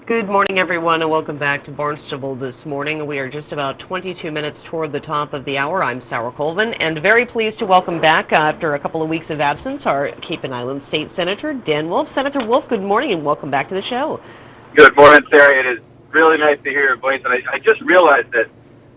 Good morning, everyone, and welcome back to Barnstable This Morning. We are just about 22 minutes toward the top of the hour. I'm Sarah Colvin, and very pleased to welcome back, after a couple of weeks of absence, our Cape and Island State Senator, Dan Wolf. Senator Wolf, good morning, and welcome back to the show. Good morning, Sarah. It is really nice to hear your voice. And I just realized that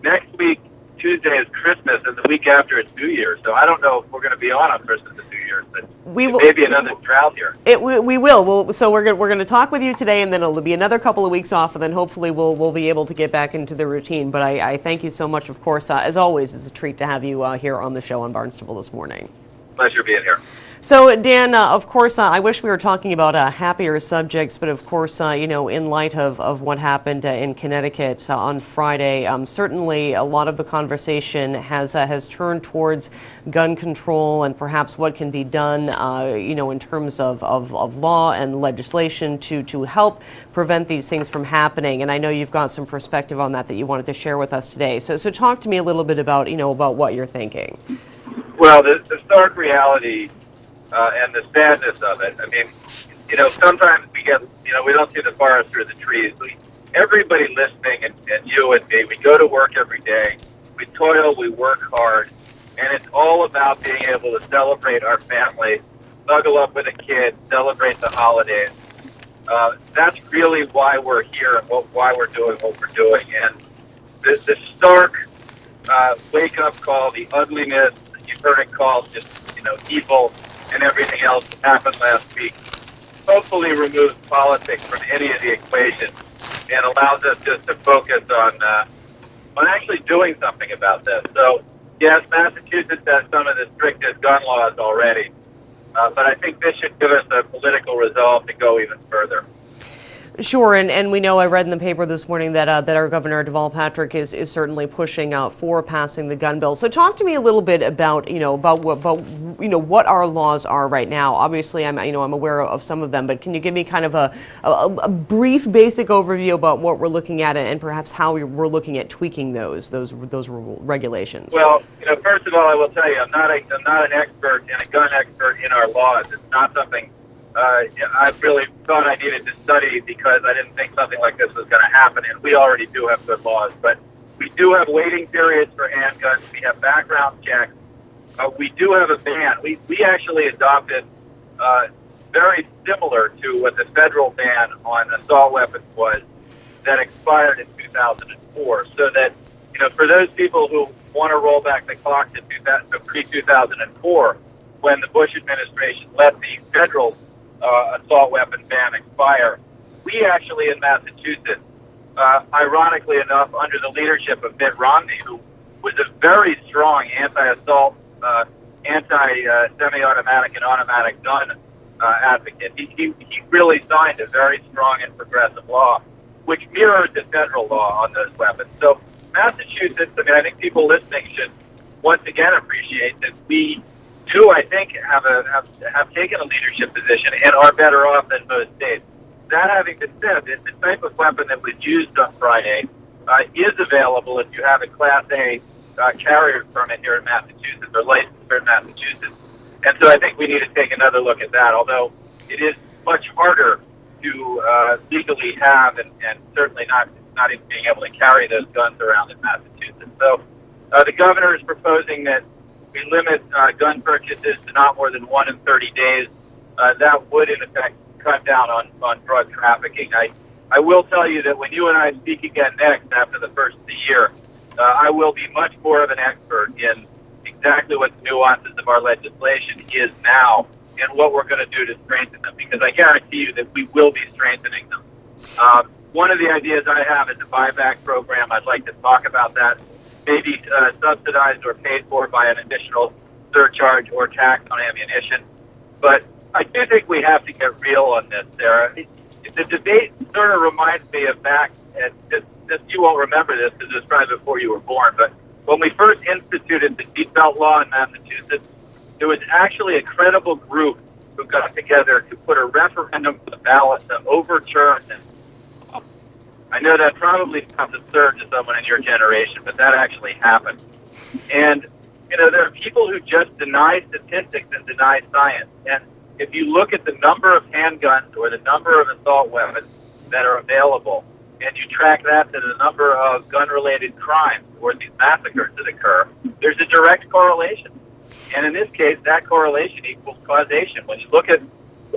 next week, Tuesday, is Christmas, and the week after it's New Year's. So I don't know if we're going to be on Christmas and New Year's, but We will. maybe another drought here. We will. So we're going to talk with you today, and then it'll be another couple of weeks off, and then hopefully we'll be able to get back into the routine. But I thank you so much. Of course, as always, it's a treat to have you here on the show on Barnstable This Morning. Pleasure being here. So, Dan, of course, I wish we were talking about happier subjects, but of course, in light of what happened in Connecticut on Friday, certainly a lot of the conversation has turned towards gun control and perhaps what can be done, in terms of law and legislation to help prevent these things from happening. And I know you've got some perspective on that you wanted to share with us today. So talk to me a little bit about what you're thinking. Well, the stark reality and the sadness of it. I mean, sometimes we don't see the forest through the trees. Everybody listening, and you and me, we go to work every day. We toil, we work hard, and it's all about being able to celebrate our family, snuggle up with a kid, celebrate the holidays. That's really why we're here and why we're doing what we're doing. And the stark wake-up call, the ugliness, you've heard it called just, evil, and everything else that happened last week, hopefully removes politics from any of the equation and allows us just to focus on actually doing something about this. So, yes, Massachusetts has some of the strictest gun laws already, but I think this should give us a political resolve to go even further. Sure, and we know, I read in the paper this morning that our Governor Deval Patrick is certainly pushing out for passing the gun bill. So talk to me a little bit about what our laws are right now. Obviously, I'm aware of some of them, but can you give me kind of a brief, basic overview about what we're looking at and perhaps how we're looking at tweaking those regulations? Well, first of all, I will tell you, I'm not an expert and a gun expert in our laws. It's not something I really thought I needed to study because I didn't think something like this was going to happen, and we already do have good laws. But we do have waiting periods for handguns. We have background checks. We do have a ban. We actually adopted very similar to what the federal ban on assault weapons was that expired in 2004, so that, for those people who want to roll back the clock to pre-2004, when the Bush administration let the federal assault weapon ban expire, we actually in Massachusetts, ironically enough, under the leadership of Mitt Romney, who was a very strong anti-assault, anti-semi-automatic and automatic gun advocate, he really signed a very strong and progressive law, which mirrored the federal law on those weapons. So Massachusetts, I think people listening should once again appreciate that we do, I think, have taken a leadership position and are better off than most states. That having been said, the type of weapon that was used on Friday is available if you have a Class A carrier permit here in Massachusetts or license here in Massachusetts. And so I think we need to take another look at that, although it is much harder to legally have and certainly not even being able to carry those guns around in Massachusetts. So the governor is proposing that we limit gun purchases to not more than 1 in 30 days. That would, in effect, cut down on drug trafficking. I will tell you that when you and I speak again next after the first of the year, I will be much more of an expert in exactly what the nuances of our legislation is now and what we're going to do to strengthen them, because I guarantee you that we will be strengthening them. One of the ideas I have is a buyback program. I'd like to talk about that. Maybe subsidized or paid for by an additional surcharge or tax on ammunition. But I do think we have to get real on this, Sarah. The debate sort of reminds me of back, and you won't remember this because it was probably before you were born, but when we first instituted the seatbelt law in Massachusetts, there was actually a credible group who got together to put a referendum to the ballot to overturn this. I know that probably sounds absurd to someone in your generation, but that actually happened. And, there are people who just deny statistics and deny science. And if you look at the number of handguns or the number of assault weapons that are available, and you track that to the number of gun-related crimes or these massacres that occur, there's a direct correlation. And in this case, that correlation equals causation. When you look at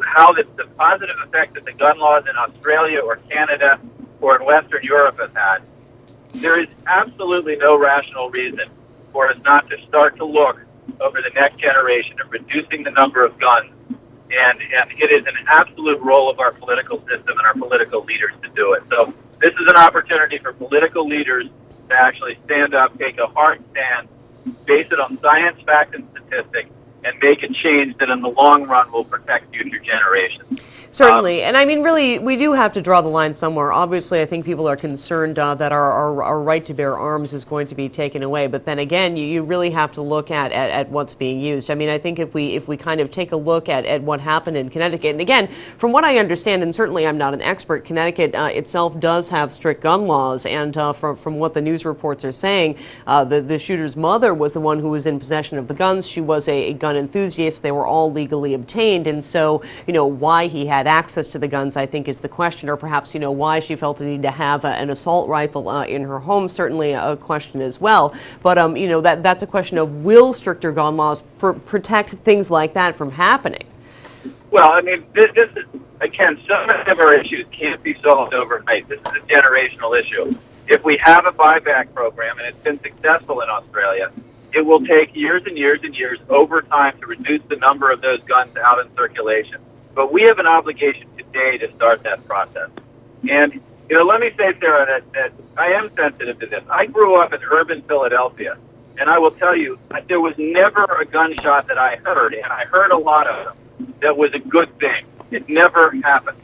how the positive effect that the gun laws in Australia or Canada or in Western Europe have had, there is absolutely no rational reason for us not to start to look over the next generation of reducing the number of guns. And it is an absolute role of our political system and our political leaders to do it. So this is an opportunity for political leaders to actually stand up, take a hard stand, base it on science, fact, and statistics, and make a change that in the long run will protect future generations. Certainly. And I mean, really, we do have to draw the line somewhere. Obviously, I think people are concerned that our right to bear arms is going to be taken away. But then again, you really have to look at what's being used. I mean, I think if we kind of take a look at what happened in Connecticut, and again, from what I understand, and certainly I'm not an expert, Connecticut itself does have strict gun laws. And from what the news reports are saying, the shooter's mother was the one who was in possession of the guns. She was a gun enthusiast. They were all legally obtained. And so, why he had access to the guns, I think, is the question, or perhaps, why she felt the need to have an assault rifle in her home, certainly a question as well. But, that's a question of, will stricter gun laws protect things like that from happening? Well, I mean, this is, again, some of our issues can't be solved overnight. This is a generational issue. If we have a buyback program, and it's been successful in Australia, it will take years and years and years over time to reduce the number of those guns out in circulation. But we have an obligation today to start that process. And, let me say, Sarah, that I am sensitive to this. I grew up in urban Philadelphia, and I will tell you, there was never a gunshot that I heard, and I heard a lot of them, that was a good thing. It never happened.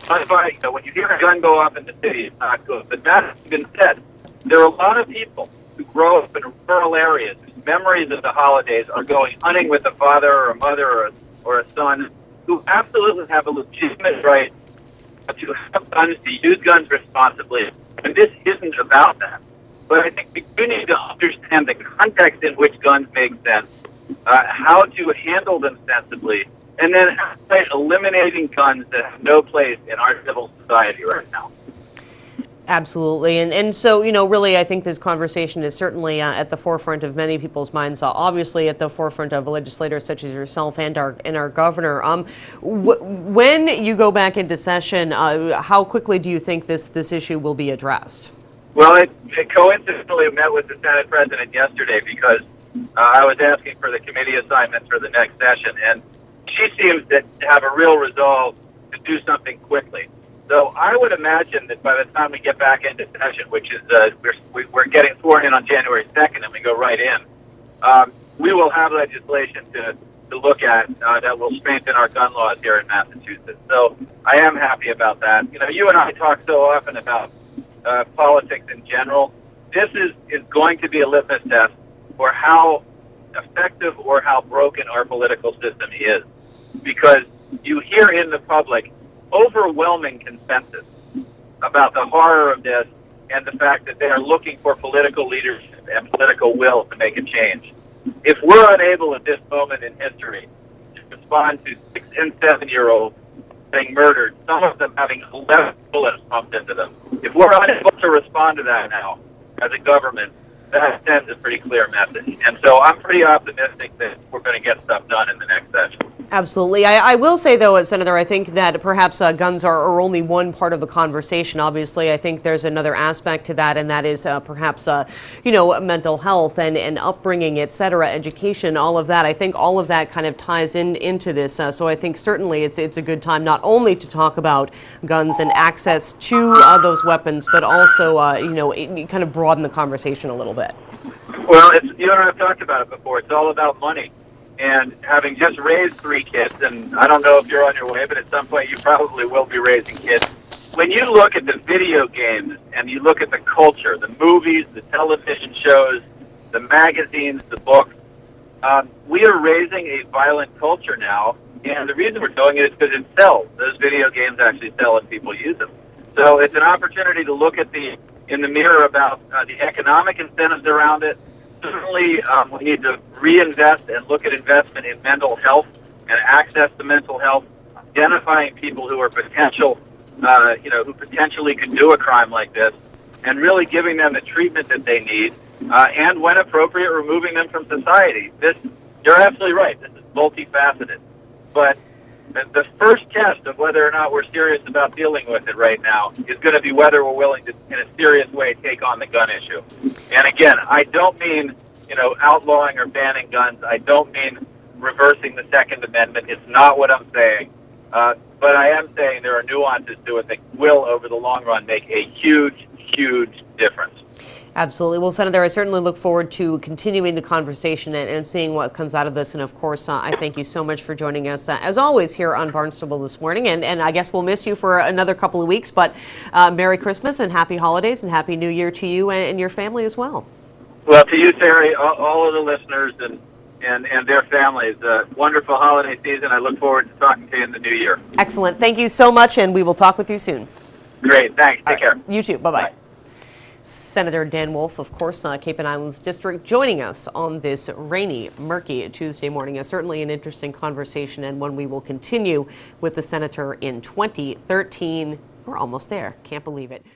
When you hear a gun go off in the city, it's not good. But that has been said. There are a lot of people who grow up in rural areas whose memories of the holidays are going hunting with a father or a mother or a son, who absolutely have a legitimate right to have guns, to use guns responsibly. And this isn't about that. But I think we do need to understand the context in which guns make sense, how to handle them sensibly, and then eliminating guns that have no place in our civil society right now. Absolutely. And so, really, I think this conversation is certainly at the forefront of many people's minds, obviously at the forefront of legislators such as yourself and our governor. When you go back into session, how quickly do you think this issue will be addressed? Well, it coincidentally met with the Senate President yesterday because I was asking for the committee assignments for the next session, and she seems to have a real resolve to do something quickly. So I would imagine that by the time we get back into session, which is we're getting sworn in on January 2nd and we go right in, we will have legislation to look at that will strengthen our gun laws here in Massachusetts. So I am happy about that. You and I talk so often about politics in general. This is going to be a litmus test for how effective or how broken our political system is, because you hear in the public overwhelming consensus about the horror of this and the fact that they are looking for political leadership and political will to make a change. If we're unable at this moment in history to respond to 6- and 7-year-olds being murdered, some of them having 11 bullets pumped into them, if we're unable to respond to that now as a government, that sends a pretty clear message. And so I'm pretty optimistic that we're going to get stuff done in the next session. Absolutely. I will say, though, Senator, I think that perhaps guns are only one part of the conversation. Obviously, I think there's another aspect to that, and that is perhaps, mental health and upbringing, et cetera, education, all of that. I think all of that kind of ties into this. So I think certainly it's a good time not only to talk about guns and access to those weapons, but also, kind of broaden the conversation a little bit. Well, you and I have talked about it before. It's all about money. And having just raised 3 kids, and I don't know if you're on your way, but at some point you probably will be raising kids. When you look at the video games and you look at the culture, the movies, the television shows, the magazines, the books, we are raising a violent culture now. And the reason we're doing it is because it sells. Those video games actually sell and people use them. So it's an opportunity to look at in the mirror about the economic incentives around it. Certainly, we need to reinvest and look at investment in mental health and access to mental health, identifying people who are potential who potentially could do a crime like this, and really giving them the treatment that they need, and when appropriate, removing them from society. You're absolutely right. This is multifaceted, but the first test of whether or not we're serious about dealing with it right now is going to be whether we're willing to, in a serious way, take on the gun issue. And again, I don't mean, outlawing or banning guns. I don't mean reversing the Second Amendment. It's not what I'm saying. But I am saying there are nuances to it that will, over the long run, make a huge, huge difference. Absolutely. Well, Senator, I certainly look forward to continuing the conversation and seeing what comes out of this. And of course, I thank you so much for joining us, as always, here on Barnstable This Morning. And I guess we'll miss you for another couple of weeks, but Merry Christmas and Happy Holidays and Happy New Year to you and your family as well. Well, to you, Terry, all of the listeners and their families, wonderful holiday season. I look forward to talking to you in the new year. Excellent. Thank you so much, and we will talk with you soon. Great. Thanks. Take care. You too. Bye-bye. Bye. Senator Dan Wolf, of course, Cape and Islands District, joining us on this rainy, murky Tuesday morning. Certainly an interesting conversation and one we will continue with the senator in 2013. We're almost there. Can't believe it.